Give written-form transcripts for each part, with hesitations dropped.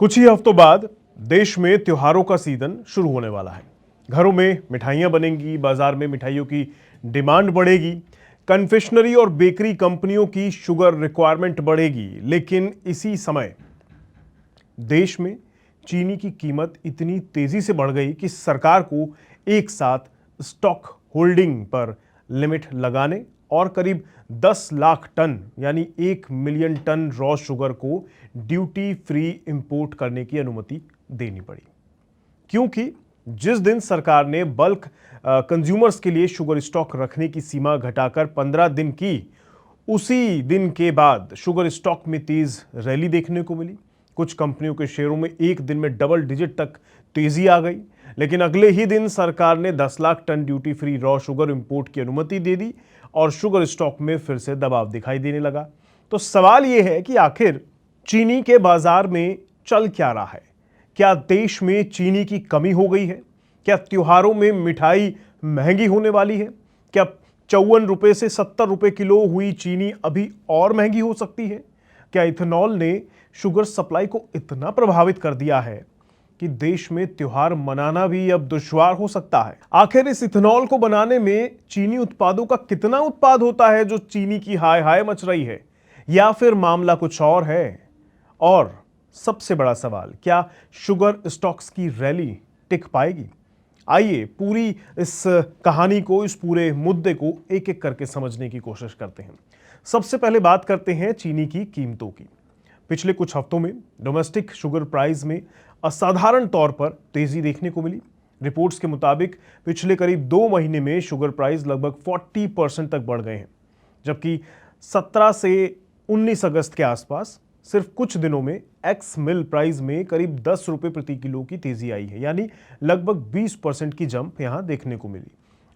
कुछ ही हफ्तों बाद देश में त्योहारों का सीजन शुरू होने वाला है। घरों में मिठाइयां बनेंगी, बाजार में मिठाइयों की डिमांड बढ़ेगी, कन्फेक्शनरी और बेकरी कंपनियों की शुगर रिक्वायरमेंट बढ़ेगी। लेकिन इसी समय देश में चीनी की कीमत इतनी तेजी से बढ़ गई कि सरकार को एक साथ स्टॉक होल्डिंग पर लिमिट लगाने और करीब 10 लाख टन यानी 1 मिलियन टन रॉ शुगर को ड्यूटी फ्री इंपोर्ट करने की अनुमति देनी पड़ी। क्योंकि जिस दिन सरकार ने बल्क कंज्यूमर्स के लिए शुगर स्टॉक रखने की सीमा घटाकर 15 दिन की, उसी दिन के बाद शुगर स्टॉक में तेज रैली देखने को मिली। कुछ कंपनियों के शेयरों में एक दिन में डबल डिजिट तक तेजी आ गई। लेकिन अगले ही दिन सरकार ने 10 lakh ton duty free raw sugar import की अनुमति दे दी और शुगर स्टॉक में फिर से दबाव दिखाई देने लगा। तो सवाल यह है कि आखिर चीनी के बाजार में चल क्या रहा है? क्या देश में चीनी की कमी हो गई है? क्या त्योहारों में मिठाई महंगी होने वाली है? क्या 54 रुपए से 70 रुपए किलो हुई चीनी अभी और महंगी हो सकती है? क्या इथेनॉल ने शुगर सप्लाई को इतना प्रभावित कर दिया है कि देश में त्योहार मनाना भी अब दुश्वार हो सकता है? आखिर इस इथेनॉल को बनाने में चीनी उत्पादों का कितना उत्पाद होता है जो चीनी की हाय हाय मच रही है, या फिर मामला कुछ और है? और सबसे बड़ा सवाल, क्या शुगर स्टॉक्स की रैली टिक पाएगी? आइए पूरी इस कहानी को, इस पूरे मुद्दे को एक एक करके समझने की कोशिश करते हैं। सबसे पहले बात करते हैं चीनी की कीमतों की। पिछले कुछ हफ्तों में डोमेस्टिक शुगर प्राइस में असाधारण तौर पर तेजी देखने को मिली। रिपोर्ट्स के मुताबिक पिछले करीब 2 महीने में शुगर प्राइस लगभग 40% तक बढ़ गए हैं, जबकि 17 से 19 अगस्त के आसपास सिर्फ कुछ दिनों में एक्स मिल प्राइस में करीब 10 रुपए प्रति किलो की तेजी आई है, यानी लगभग 20% की जंप यहां देखने को मिली।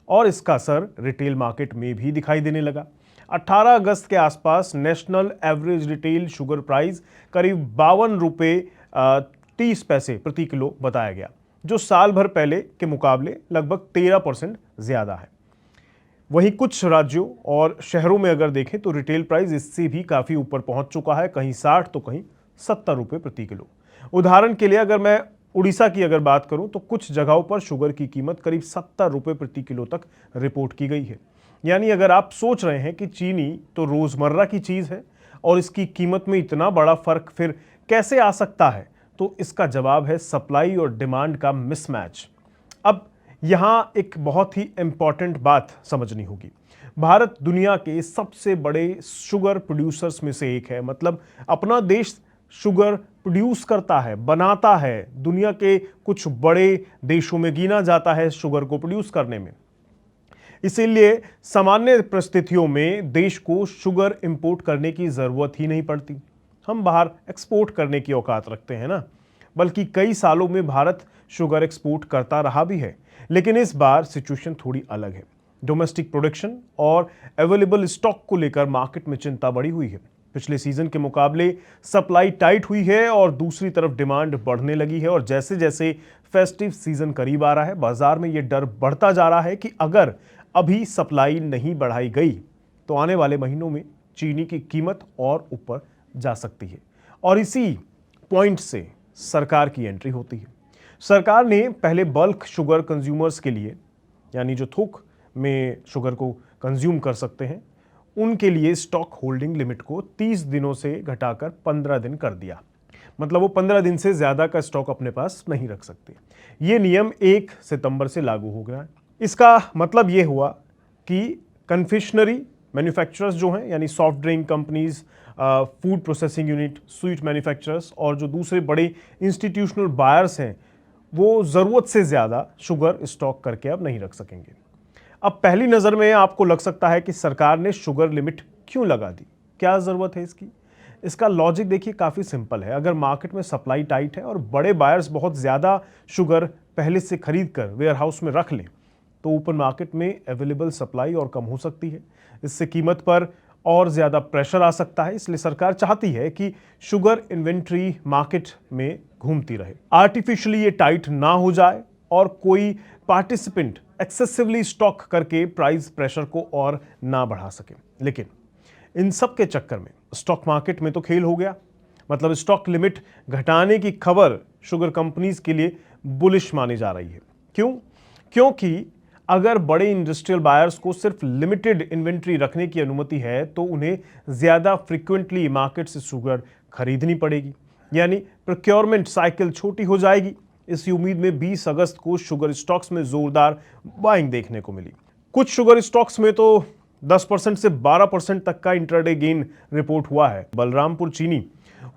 और इसका असर रिटेल मार्केट में भी दिखाई देने लगा। 18 अगस्त के आसपास national average retail sugar price करीब 52 रुपए 30 पैसे प्रति किलो बताया गया, जो साल भर पहले के मुकाबले लगभग 13% ज्यादा है। वहीं कुछ राज्यों और शहरों में अगर देखें तो रिटेल प्राइस इससे भी काफी ऊपर पहुंच चुका है, कहीं 60 तो कहीं 70 रुपए प्रति किलो। उदाहरण के लिए अगर मैं उड़ीसा की अगर बात करूं तो कुछ जगहों पर शुगर की कीमत करीब 70 रुपए प्रति किलो तक रिपोर्ट की गई है। यानी अगर आप सोच रहे हैं कि चीनी तो रोजमर्रा की चीज है और इसकी कीमत में इतना बड़ा फर्क फिर कैसे आ सकता है, तो इसका जवाब है सप्लाई और डिमांड का मिसमैच। अब यहां एक बहुत ही इंपॉर्टेंट बात समझनी होगी। भारत दुनिया के सबसे बड़े शुगर प्रोड्यूसर्स में से एक है। मतलब अपना देश शुगर प्रोड्यूस करता है, बनाता है, दुनिया के कुछ बड़े देशों में गिना जाता है शुगर को प्रोड्यूस करने में। इसीलिए सामान्य परिस्थितियों में देश को शुगर इंपोर्ट करने की जरूरत ही नहीं पड़ती। हम बाहर एक्सपोर्ट करने की औकात रखते हैं ना। बल्कि कई सालों में भारत शुगर एक्सपोर्ट करता रहा भी है। लेकिन इस बार सिचुएशन थोड़ी अलग है। डोमेस्टिक प्रोडक्शन और अवेलेबल स्टॉक को लेकर मार्केट में चिंता बढ़ी हुई है। पिछले सीजन के मुकाबले सप्लाई टाइट हुई है और दूसरी तरफ डिमांड बढ़ने लगी है। और जैसे जैसे फेस्टिव सीजन करीब आ रहा है, बाजार में यह डर बढ़ता जा रहा है कि अगर अभी सप्लाई नहीं बढ़ाई गई तो आने वाले महीनों में चीनी की कीमत और ऊपर जा सकती है। और इसी पॉइंट से सरकार की एंट्री होती है। सरकार ने पहले बल्क शुगर कंज्यूमर्स के लिए, यानी जो थोक में शुगर को कंज्यूम कर सकते हैं, उनके लिए स्टॉक होल्डिंग लिमिट को 30 दिनों से घटाकर 15 दिन कर दिया। मतलब वो 15 दिन से ज्यादा का स्टॉक अपने पास नहीं रख सकते। ये नियम 1 सितंबर से लागू हो गया है। इसका मतलब ये हुआ कि कन्फेक्शनरी मैन्युफैक्चरर्स जो हैं, यानी soft drink companies, food processing unit, sweet manufacturers और जो दूसरे बड़े इंस्टीट्यूशनल बायर्स हैं, वो ज़रूरत से ज़्यादा शुगर स्टॉक करके अब नहीं रख सकेंगे। अब पहली नज़र में आपको लग सकता है कि सरकार ने शुगर लिमिट क्यों लगा दी, क्या ज़रूरत है इसकी? इसका लॉजिक देखिए काफ़ी सिंपल है। अगर मार्केट में सप्लाई टाइट है और बड़े बायर्स बहुत ज़्यादा शुगर पहले से खरीद कर वेयर हाउस में रख लें, तो ओपन मार्केट में अवेलेबल सप्लाई और कम हो सकती है। इससे कीमत पर और ज़्यादा प्रेशर आ सकता है। इसलिए सरकार चाहती है कि शुगर इन्वेंट्री मार्केट में घूमती रहे, आर्टिफिशियली ये टाइट ना हो जाए और कोई पार्टिसिपेंट एक्सेसिवली स्टॉक करके प्राइस प्रेशर को और ना बढ़ा सके। लेकिन इन सब के चक्कर में स्टॉक मार्केट में तो खेल हो गया। मतलब स्टॉक लिमिट घटाने की खबर शुगर कंपनीज के लिए बुलिश मानी जा रही है। क्यों? क्योंकि अगर बड़े इंडस्ट्रियल बायर्स को सिर्फ लिमिटेड इन्वेंट्री रखने की अनुमति है तो उन्हें ज्यादा फ्रीक्वेंटली मार्केट से शुगर खरीदनी पड़ेगी, यानी प्रोक्योरमेंट साइकिल छोटी हो जाएगी। इसी उम्मीद में 20 अगस्त को शुगर स्टॉक्स में जोरदार बाइंग देखने को मिली। कुछ शुगर स्टॉक्स में तो 10% से 12% तक का इंट्राडे गेन रिपोर्ट हुआ है। बलरामपुर चीनी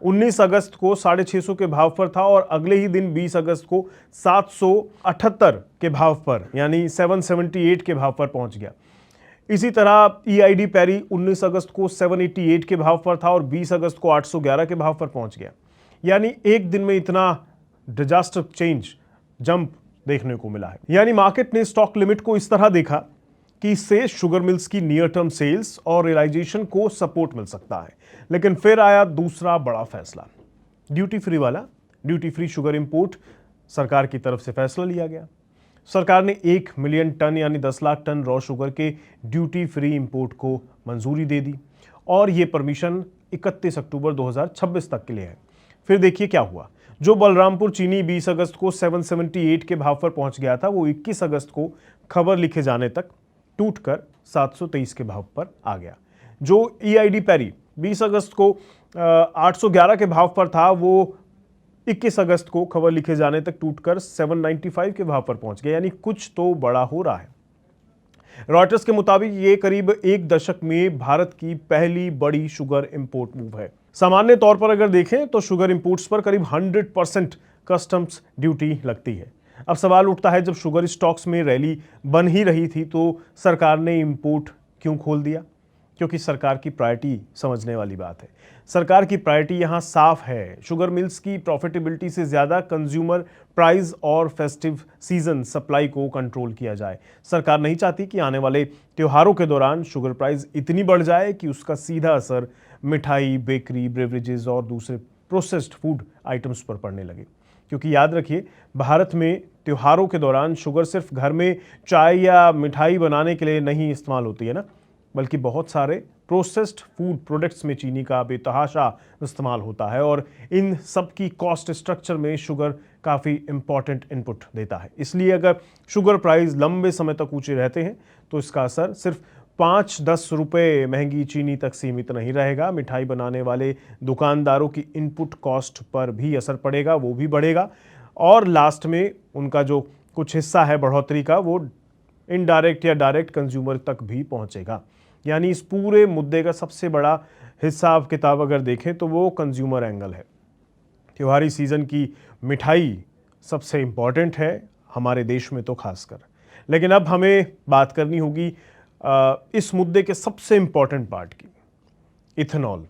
19 अगस्त को 650 के भाव पर था और अगले ही दिन 20 अगस्त को 778 के भाव पर यानी 778 के भाव पर पहुंच गया। इसी तरह ईआईडी पैरी 19 अगस्त को 788 के भाव पर था और 20 अगस्त को 811 के भाव पर पहुंच गया। यानी एक दिन में इतना डिजास्टर चेंज जंप देखने को मिला है। यानी मार्केट ने स्टॉक लिमिट को इस तरह देखा कि इससे शुगर मिल्स की नियर टर्म सेल्स और रियलाइजेशन को सपोर्ट मिल सकता है। लेकिन फिर आया दूसरा बड़ा फैसला, ड्यूटी फ्री वाला। ड्यूटी फ्री शुगर इंपोर्ट सरकार की तरफ से फैसला लिया गया। सरकार ने 1 मिलियन टन यानी 10 लाख टन रॉ शुगर के ड्यूटी फ्री इंपोर्ट को मंजूरी दे दी और यह परमिशन 31 अक्टूबर 2026 तक के लिए है। फिर देखिए क्या हुआ। जो बलरामपुर चीनी 20 अगस्त को 778 के भाव पर पहुंच गया था वो 21 अगस्त को खबर लिखे जाने तक टूटकर 723 के भाव पर आ गया। जो ईआईडी पैरी 20 अगस्त को 811 के भाव पर था वो 21 अगस्त को खबर लिखे जाने तक टूटकर 795 के भाव पर पहुंच गया। यानी कुछ तो बड़ा हो रहा है। रॉयटर्स के मुताबिक ये करीब एक दशक में भारत की पहली बड़ी शुगर इंपोर्ट मूव है। सामान्य तौर पर अगर देखें तो शुगर इंपोर्ट्स पर करीब 100% कस्टम्स ड्यूटी लगती है। अब सवाल उठता है, जब शुगर स्टॉक्स में रैली बन ही रही थी तो सरकार ने इंपोर्ट क्यों खोल दिया? क्योंकि सरकार की प्रायोरिटी समझने वाली बात है। सरकार की प्रायोरिटी यहां साफ है, शुगर मिल्स की प्रॉफिटेबिलिटी से ज्यादा कंज्यूमर प्राइस और फेस्टिव सीजन सप्लाई को कंट्रोल किया जाए। सरकार नहीं चाहती कि आने वाले त्योहारों के दौरान शुगर प्राइस इतनी बढ़ जाए कि उसका सीधा असर मिठाई, बेकरी, बेवरेजेस और दूसरे प्रोसेस्ड फूड आइटम्स पर पड़ने लगे। क्योंकि याद रखिए, भारत में त्योहारों के दौरान शुगर सिर्फ घर में चाय या मिठाई बनाने के लिए नहीं इस्तेमाल होती है ना, बल्कि बहुत सारे प्रोसेस्ड फूड प्रोडक्ट्स में चीनी का बेतहाशा इस्तेमाल होता है और इन सब की कॉस्ट स्ट्रक्चर में शुगर काफ़ी इंपॉर्टेंट इनपुट देता है। इसलिए अगर शुगर प्राइस लंबे समय तक ऊंचे रहते हैं तो इसका असर सिर्फ 5-10 रुपए महंगी चीनी तक सीमित नहीं रहेगा। मिठाई बनाने वाले दुकानदारों की इनपुट कॉस्ट पर भी असर पड़ेगा, वो भी बढ़ेगा और लास्ट में उनका जो कुछ हिस्सा है बढ़ोतरी का वो इनडायरेक्ट या डायरेक्ट कंज्यूमर तक भी पहुंचेगा। यानी इस पूरे मुद्दे का सबसे बड़ा हिसाब किताब अगर देखें तो वो कंज्यूमर एंगल है। त्योहारी सीजन की मिठाई सबसे इम्पॉर्टेंट है हमारे देश में तो खासकर। लेकिन अब हमें बात करनी होगी इस मुद्दे के सबसे इम्पॉर्टेंट पार्ट की, इथेनॉल।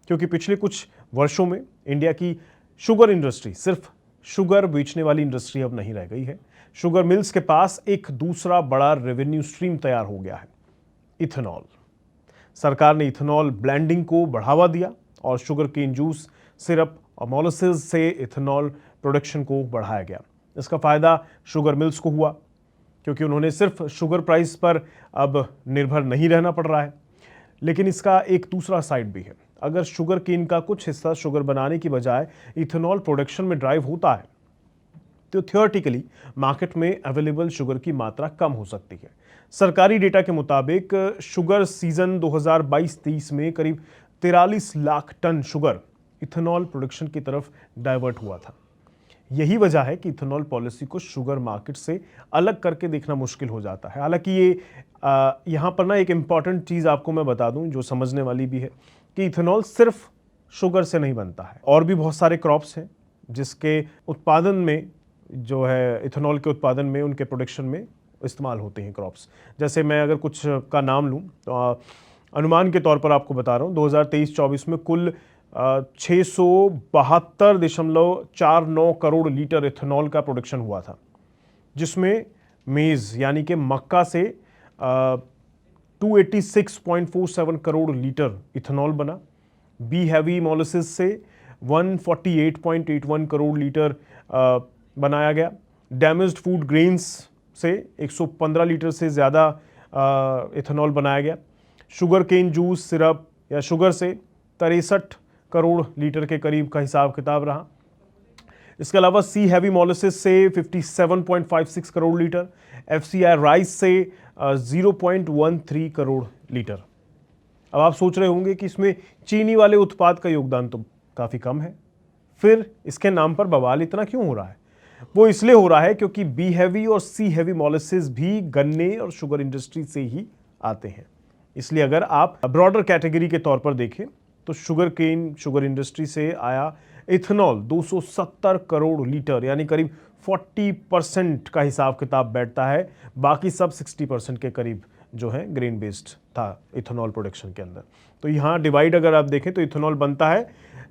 क्योंकि पिछले कुछ वर्षों में इंडिया की शुगर इंडस्ट्री सिर्फ शुगर बेचने वाली इंडस्ट्री अब नहीं रह गई है। शुगर मिल्स के पास एक दूसरा बड़ा रेवेन्यू स्ट्रीम तैयार हो गया है, इथेनॉल। सरकार ने इथेनॉल ब्लेंडिंग को बढ़ावा दिया और शुगर केन जूस, सिरप और मोलेसेस से इथेनॉल प्रोडक्शन को बढ़ाया गया। इसका फायदा शुगर मिल्स को हुआ क्योंकि उन्होंने सिर्फ शुगर प्राइस पर अब निर्भर नहीं रहना पड़ रहा है। लेकिन इसका एक दूसरा साइड भी है। अगर शुगर केन का कुछ हिस्सा शुगर बनाने की बजाय इथेनॉल प्रोडक्शन में ड्राइव होता है तो थियोरेटिकली मार्केट में अवेलेबल शुगर की मात्रा कम हो सकती है। सरकारी डेटा के मुताबिक शुगर सीजन 2022-23 में करीब 43 lakh ton sugar ethanol production की तरफ डाइवर्ट हुआ था। यही वजह है कि इथेनॉल पॉलिसी को शुगर मार्केट से अलग करके देखना मुश्किल हो जाता है। हालांकि ये यहाँ पर ना एक इम्पॉर्टेंट चीज़ आपको मैं बता दूं जो समझने वाली भी है कि इथेनॉल सिर्फ शुगर से नहीं बनता है, और भी बहुत सारे क्रॉप्स हैं जिसके उत्पादन में जो है इथेनॉल के उत्पादन में, उनके प्रोडक्शन में इस्तेमाल होते हैं क्रॉप्स। जैसे मैं अगर कुछ का नाम लूँ तो अनुमान के तौर पर आपको बता रहा हूँ 2023-24 में कुल 672.49 करोड़ लीटर इथेनॉल का प्रोडक्शन हुआ था, जिसमें मेज़ यानी कि मक्का से 286.47 करोड़ लीटर इथेनॉल बना। बी हैवी मोलेसेस से 148.81 करोड़ लीटर बनाया गया। डैमेज्ड फूड ग्रेन्स से 115 लीटर से ज़्यादा इथेनॉल बनाया गया। शुगर केन जूस, सिरप या शुगर से 63 करोड़ लीटर के करीब का हिसाब किताब रहा। इसके अलावा सी हैवी मोलेसिस से 57.56 करोड़ लीटर, FCI राइस से 0.13 करोड़ लीटर। अब आप सोच रहे होंगे कि इसमें चीनी वाले उत्पाद का योगदान तो काफ़ी कम है, फिर इसके नाम पर बवाल इतना क्यों हो रहा है? वो इसलिए हो रहा है क्योंकि बी हैवी और सी हैवी मोलेसिस भी गन्ने और शुगर इंडस्ट्री से ही आते हैं। इसलिए अगर आप ब्रॉडर कैटेगरी के तौर पर देखें तो शुगर केन, शुगर इंडस्ट्री से आया इथेनॉल 270 करोड़ लीटर यानी करीब 40% का हिसाब किताब बैठता है। बाकी सब 60% के करीब जो है ग्रेन बेस्ड था इथेनॉल प्रोडक्शन के अंदर। तो यहाँ डिवाइड अगर आप देखें तो इथेनॉल बनता है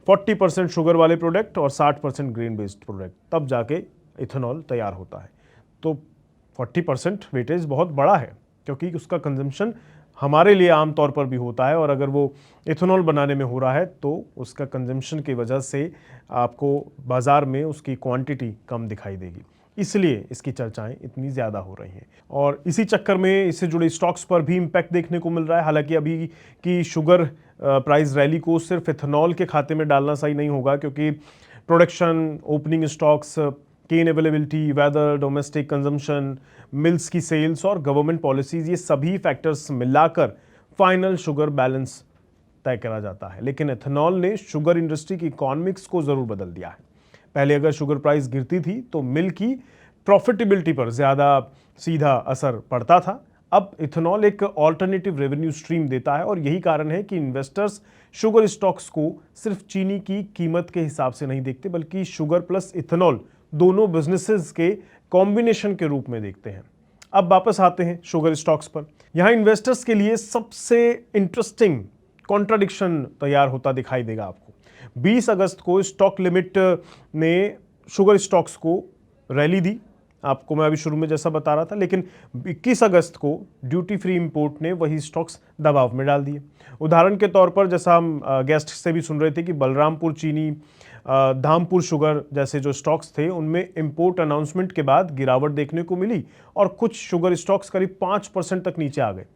40% शुगर वाले प्रोडक्ट और 60% ग्रेन बेस्ड प्रोडक्ट, तब जाके इथेनॉल तैयार होता है। तो 40% वेटेज बहुत बड़ा है क्योंकि उसका कंजम्पशन हमारे लिए आमतौर पर भी होता है, और अगर वो इथेनॉल बनाने में हो रहा है तो उसका कंजम्पशन की वजह से आपको बाज़ार में उसकी क्वांटिटी कम दिखाई देगी, इसलिए इसकी चर्चाएं इतनी ज़्यादा हो रही हैं। और इसी चक्कर में इससे जुड़े स्टॉक्स पर भी इम्पैक्ट देखने को मिल रहा है। हालांकि अभी की शुगर प्राइस रैली को सिर्फ इथेनॉल के खाते में डालना सही नहीं होगा, क्योंकि production, opening stocks, cane availability, weather, domestic consumption, mills की सेल्स और गवर्नमेंट पॉलिसीज, ये सभी फैक्टर्स मिलाकर फाइनल शुगर बैलेंस तय करा जाता है। लेकिन एथेनॉल ने शुगर इंडस्ट्री की इकोनॉमिक्स को ज़रूर बदल दिया है। पहले अगर शुगर प्राइस गिरती थी तो मिल की प्रॉफिटेबिलिटी पर ज़्यादा सीधा असर पड़ता था। अब इथेनॉल एक ऑल्टरनेटिव रेवेन्यू स्ट्रीम देता है, और यही कारण है कि इन्वेस्टर्स शुगर स्टॉक्स को सिर्फ चीनी की कीमत के हिसाब से नहीं देखते, बल्कि शुगर प्लस इथेनॉल दोनों बिजनेसेस के कॉम्बिनेशन के रूप में देखते हैं। अब वापस आते हैं शुगर स्टॉक्स पर। यहाँ इन्वेस्टर्स के लिए सबसे इंटरेस्टिंग कॉन्ट्राडिक्शन तैयार होता दिखाई देगा आपको। 20 अगस्त को स्टॉक लिमिट ने शुगर स्टॉक्स को रैली दी, आपको मैं अभी शुरू में जैसा बता रहा था, लेकिन 21 अगस्त को ड्यूटी फ्री इंपोर्ट ने वही स्टॉक्स दबाव में डाल दिए। उदाहरण के तौर पर जैसा हम गेस्ट से भी सुन रहे थे कि बलरामपुर चीनी, धामपुर शुगर जैसे जो स्टॉक्स थे उनमें इंपोर्ट अनाउंसमेंट के बाद गिरावट देखने को मिली, और कुछ शुगर स्टॉक्स करीब 5% तक नीचे आ गए।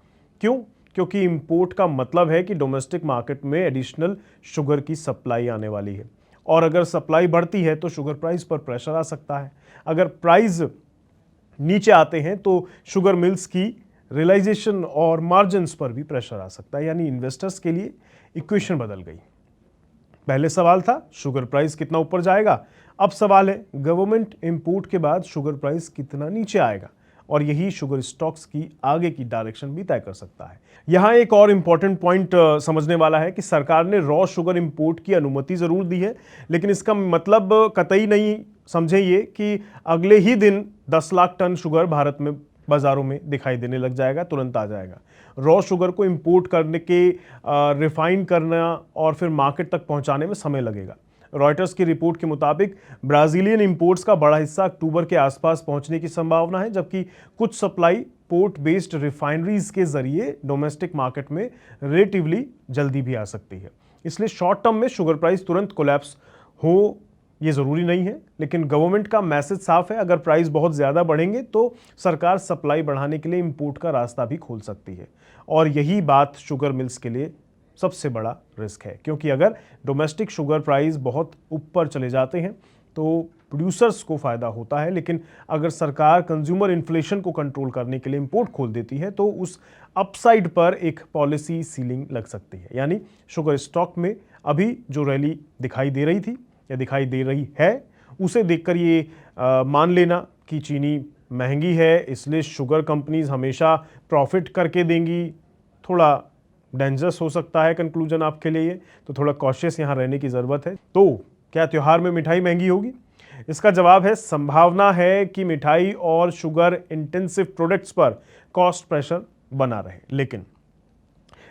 क्यों? क्योंकि इंपोर्ट का मतलब है कि डोमेस्टिक मार्केट में एडिशनल शुगर की सप्लाई आने वाली है, और अगर सप्लाई बढ़ती है तो शुगर प्राइस पर प्रेशर आ सकता है। अगर प्राइस नीचे आते हैं तो शुगर मिल्स की रियलाइजेशन और मार्जिन्स पर भी प्रेशर आ सकता है। यानी इन्वेस्टर्स के लिए इक्वेशन बदल गई। पहले सवाल था शुगर प्राइस कितना ऊपर जाएगा, अब सवाल है गवर्नमेंट इंपोर्ट के बाद शुगर प्राइस कितना नीचे आएगा, और यही शुगर स्टॉक्स की आगे की डायरेक्शन भी तय कर सकता है। यहाँ एक और इंपॉर्टेंट पॉइंट समझने वाला है कि सरकार ने रॉ शुगर इंपोर्ट की अनुमति जरूर दी है, लेकिन इसका मतलब कतई नहीं समझे ये कि अगले ही दिन 10 लाख टन शुगर भारत में बाजारों में दिखाई देने लग जाएगा, तुरंत आ जाएगा। रॉ शुगर को इंपोर्ट करने के रिफाइन करना और फिर मार्केट तक पहुंचाने में समय लगेगा। रॉयटर्स की रिपोर्ट के मुताबिक ब्राजीलियन इंपोर्ट्स का बड़ा हिस्सा अक्टूबर के आसपास पहुंचने की संभावना है, जबकि कुछ सप्लाई पोर्ट बेस्ड रिफाइनरीज के जरिए डोमेस्टिक मार्केट में रिलेटिवली जल्दी भी आ सकती है। इसलिए शॉर्ट टर्म में शुगर प्राइस तुरंत कोलैप्स हो ये ज़रूरी नहीं है, लेकिन गवर्नमेंट का मैसेज साफ है, अगर प्राइस बहुत ज़्यादा बढ़ेंगे तो सरकार सप्लाई बढ़ाने के लिए इंपोर्ट का रास्ता भी खोल सकती है। और यही बात शुगर मिल्स के लिए सबसे बड़ा रिस्क है, क्योंकि अगर डोमेस्टिक शुगर प्राइस बहुत ऊपर चले जाते हैं तो प्रोड्यूसर्स को फ़ायदा होता है, लेकिन अगर सरकार कंज्यूमर इन्फ्लेशन को कंट्रोल करने के लिए इंपोर्ट खोल देती है तो उस अपसाइड पर एक पॉलिसी सीलिंग लग सकती है। यानी शुगर स्टॉक में अभी जो रैली दिखाई दे रही थी या दिखाई दे रही है, उसे देखकर ये मान लेना कि चीनी महंगी है इसलिए शुगर कंपनीज हमेशा प्रॉफिट करके देंगी, थोड़ा डेंजरस हो सकता है कंक्लूजन आपके लिए, तो थोड़ा कॉशियस यहाँ रहने की ज़रूरत है। तो क्या त्योहार में मिठाई महंगी होगी? इसका जवाब है संभावना है कि मिठाई और शुगर इंटेंसिव प्रोडक्ट्स पर कॉस्ट प्रेशर बना रहे, लेकिन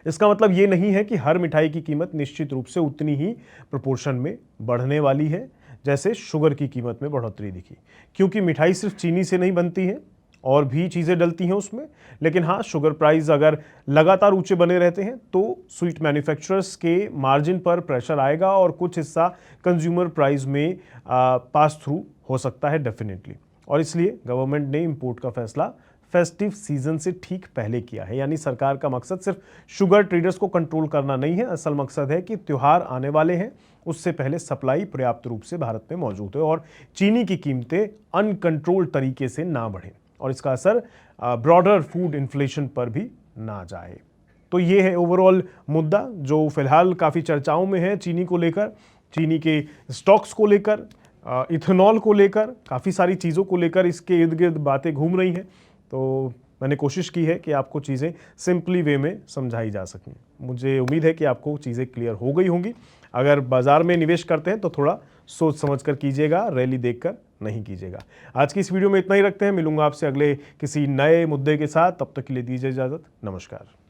इसका मतलब ये नहीं है कि हर मिठाई की कीमत निश्चित रूप से उतनी ही प्रोपोर्शन में बढ़ने वाली है जैसे शुगर की कीमत में बढ़ोतरी दिखी, क्योंकि मिठाई सिर्फ चीनी से नहीं बनती है, और भी चीज़ें डलती हैं उसमें। लेकिन हाँ, शुगर प्राइस अगर लगातार ऊंचे बने रहते हैं तो स्वीट मैन्युफैक्चरर्स के मार्जिन पर प्रेशर आएगा और कुछ हिस्सा कंज्यूमर प्राइस में पास थ्रू हो सकता है डेफिनेटली। और इसलिए गवर्नमेंट ने इंपोर्ट का फैसला फेस्टिव सीजन से ठीक पहले किया है। यानी सरकार का मकसद सिर्फ शुगर ट्रेडर्स को कंट्रोल करना नहीं है, असल मकसद है कि त्योहार आने वाले हैं, उससे पहले सप्लाई पर्याप्त रूप से भारत में मौजूद है और चीनी की कीमतें अनकंट्रोल्ड तरीके से ना बढ़ें और इसका असर ब्रॉडर फूड इन्फ्लेशन पर भी ना जाए। तो ये है ओवरऑल मुद्दा जो फिलहाल काफ़ी चर्चाओं में है चीनी को लेकर, चीनी के स्टॉक्स को लेकर, इथेनॉल को लेकर, काफ़ी सारी चीज़ों को लेकर इसके इर्द गिर्द बातें घूम रही हैं। तो मैंने कोशिश की है कि आपको चीज़ें सिंपली वे में समझाई जा सकें। मुझे उम्मीद है कि आपको चीज़ें क्लियर हो गई होंगी। अगर बाजार में निवेश करते हैं तो थोड़ा सोच समझ कर कीजिएगा, रैली देखकर नहीं कीजिएगा। आज की इस वीडियो में इतना ही रखते हैं, मिलूंगा आपसे अगले किसी नए मुद्दे के साथ। तब तक के लिए दीजिए इजाज़त, नमस्कार।